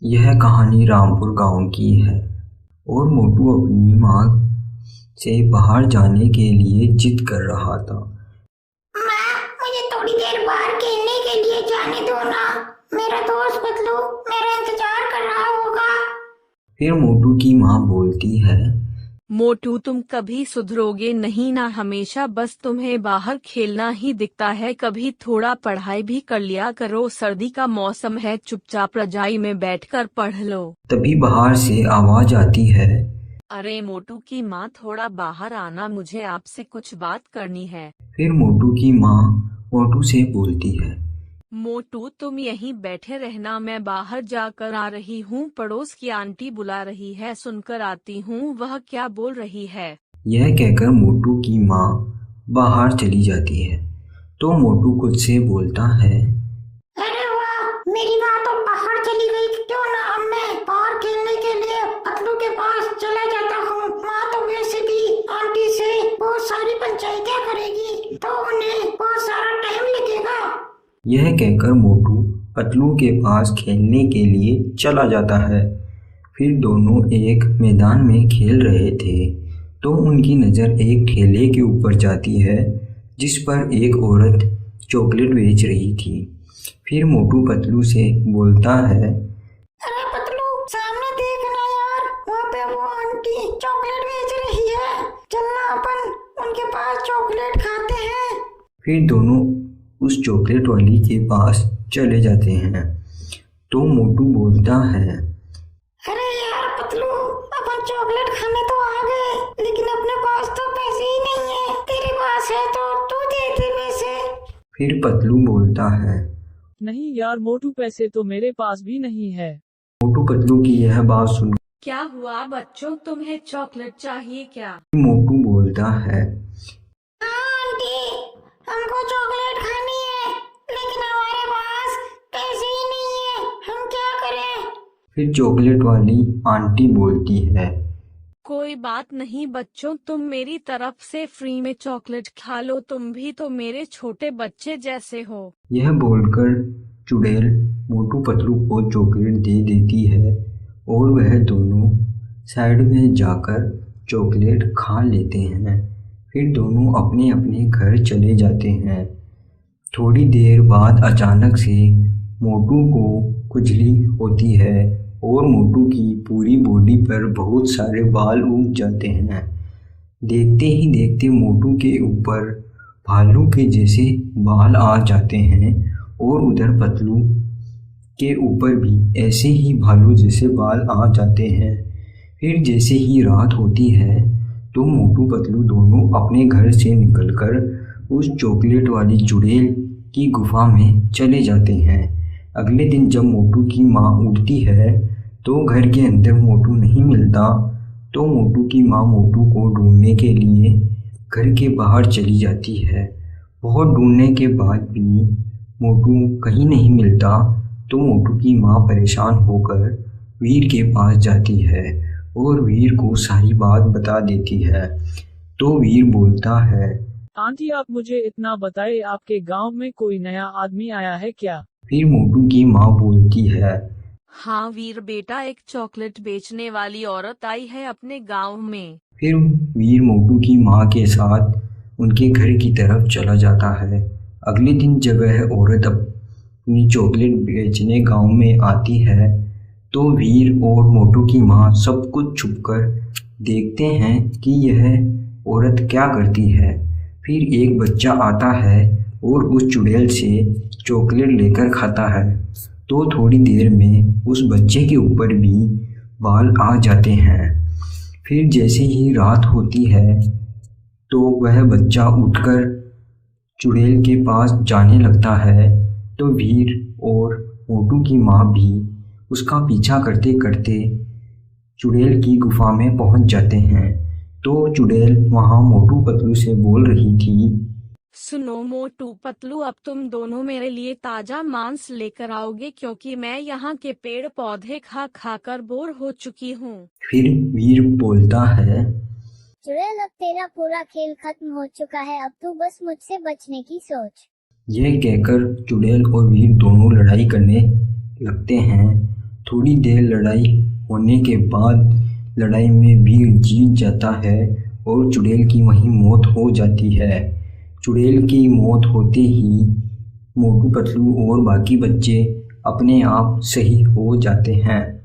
यह कहानी रामपुर गांव की है और मोटू अपनी माँ से बाहर जाने के लिए जिद कर रहा था। माँ, मुझे थोड़ी देर बाहर खेलने के लिए जाने दो ना। मेरा दोस्त पतलू मेरा इंतजार कर रहा होगा। फिर मोटू की माँ बोलती है, मोटू तुम कभी सुधरोगे नहीं ना, हमेशा बस तुम्हें बाहर खेलना ही दिखता है। कभी थोड़ा पढ़ाई भी कर लिया करो, सर्दी का मौसम है, चुपचाप रजाई में बैठकर पढ़ लो। तभी बाहर से आवाज आती है। अरे मोटू की माँ, थोड़ा बाहर आना, मुझे आपसे कुछ बात करनी है। फिर मोटू की माँ मोटू से बोलती है, मोटू तुम यहीं बैठे रहना, मैं बाहर जाकर आ रही हूँ। पड़ोस की आंटी बुला रही है, सुनकर आती हूँ वह क्या बोल रही है। यह कहकर मोटू की माँ बाहर चली जाती है। तो मोटू खुद से बोलता है, अरे वाह, मेरी माँ तो बाहर चली गई। क्यों ना अब मैं बाहर खेलने के लिए पतलू के पास चला जाता हूँ। माँ तो वैसे भी आंटी से बहुत सारी पंचायतें करेगी, तो उन्हें बहुत सारा टाइम लगेगा। यह कहकर मोटू पतलू के पास खेलने के लिए चला जाता है। फिर दोनों एक मैदान में खेल रहे थे तो उनकी नज़र एक ठेले के ऊपर जाती है जिस पर एक औरत चॉकलेट बेच रही थी। फिर मोटू पतलू से बोलता है, अरे पतलू, सामने देखना यार, वहाँ पे वो आंटी चॉकलेट बेच रही है। चलना अपन उनके पास चॉकलेट खाते हैं। फिर दोनों उस चॉकलेट वाली के पास चले जाते हैं। तो मोटू बोलता है, अरे यार पतलू, अपन चॉकलेट खाने तो आ गए, लेकिन अपने पास तो पैसे ही नहीं है। तेरे पास है तो तू दे दे पैसे। फिर पतलू बोलता है। नहीं यार मोटू, पैसे तो मेरे पास भी नहीं है। मोटू पतलू की यह बात सुन क्या हुआ बच्चों, तुम्हें चॉकलेट चाहिए क्या? मोटू बोलता है, हाँ आंटी, हमको चॉकलेट खानी है, लेकिन हमारे पास पैसे ही नहीं है। हम क्या करें? फिर चॉकलेट वाली आंटी बोलती है, कोई बात नहीं बच्चों, तुम मेरी तरफ से फ्री में चॉकलेट खा लो, तुम भी तो मेरे छोटे बच्चे जैसे हो। यह बोलकर चुड़ैल मोटू पतलू को चॉकलेट दे देती है और वह दोनों साइड में जाकर चॉकलेट खा लेते हैं। फिर दोनों अपने अपने घर चले जाते हैं। थोड़ी देर बाद अचानक से मोटू को खुजली होती है और मोटू की पूरी बॉडी पर बहुत सारे बाल उग जाते हैं। देखते ही देखते मोटू के ऊपर भालू के जैसे बाल आ जाते हैं और उधर पतलू के ऊपर भी ऐसे ही भालू जैसे बाल आ जाते हैं। फिर जैसे ही रात होती है तो मोटू पतलू दोनों अपने घर से निकलकर उस चॉकलेट वाली चुड़ैल की गुफा में चले जाते हैं। अगले दिन जब मोटू की माँ उठती है तो घर के अंदर मोटू नहीं मिलता। तो मोटू की माँ मोटू को ढूंढने के लिए घर के बाहर चली जाती है। बहुत ढूंढने के बाद भी मोटू कहीं नहीं मिलता। तो मोटू की माँ परेशान होकर वीर के पास जाती है और वीर को सारी बात बता देती है। तो वीर बोलता है, आंटी आप मुझे इतना बताए, आपके गांव में कोई नया आदमी आया है क्या? फिर मोटू की माँ बोलती है, हाँ वीर बेटा, एक चॉकलेट बेचने वाली औरत आई है अपने गांव में। फिर वीर मोटू की माँ के साथ उनके घर की तरफ चला जाता है। अगले दिन जब वह औरत अपनी चॉकलेट बेचने गांव में आती है तो वीर और मोटू की माँ सब कुछ छुपकर देखते हैं कि यह औरत क्या करती है। फिर एक बच्चा आता है और उस चुड़ैल से चॉकलेट लेकर खाता है। तो थोड़ी देर में उस बच्चे के ऊपर भी बाल आ जाते हैं। फिर जैसे ही रात होती है तो वह बच्चा उठकर चुड़ैल के पास जाने लगता है। तो वीर और मोटू की माँ भी उसका पीछा करते करते चुड़ैल की गुफा में पहुंच जाते हैं। तो चुड़ैल वहाँ मोटू पतलू से बोल रही थी, सुनो मोटू पतलू, अब तुम दोनों मेरे लिए ताजा मांस लेकर आओगे, क्योंकि मैं यहाँ के पेड़ पौधे खा खा कर बोर हो चुकी हूँ। फिर वीर बोलता है, चुड़ैल, अब तेरा पूरा खेल खत्म हो चुका है, अब तू बस मुझसे बचने की सोच। यह कहकर चुड़ैल और वीर दोनों लड़ाई करने लगते हैं। थोड़ी देर लड़ाई होने के बाद लड़ाई में वीर जीत जाता है और चुड़ैल की वहीं मौत हो जाती है। चुड़ैल की मौत होते ही मोटू पतलू और बाकी बच्चे अपने आप सही हो जाते हैं।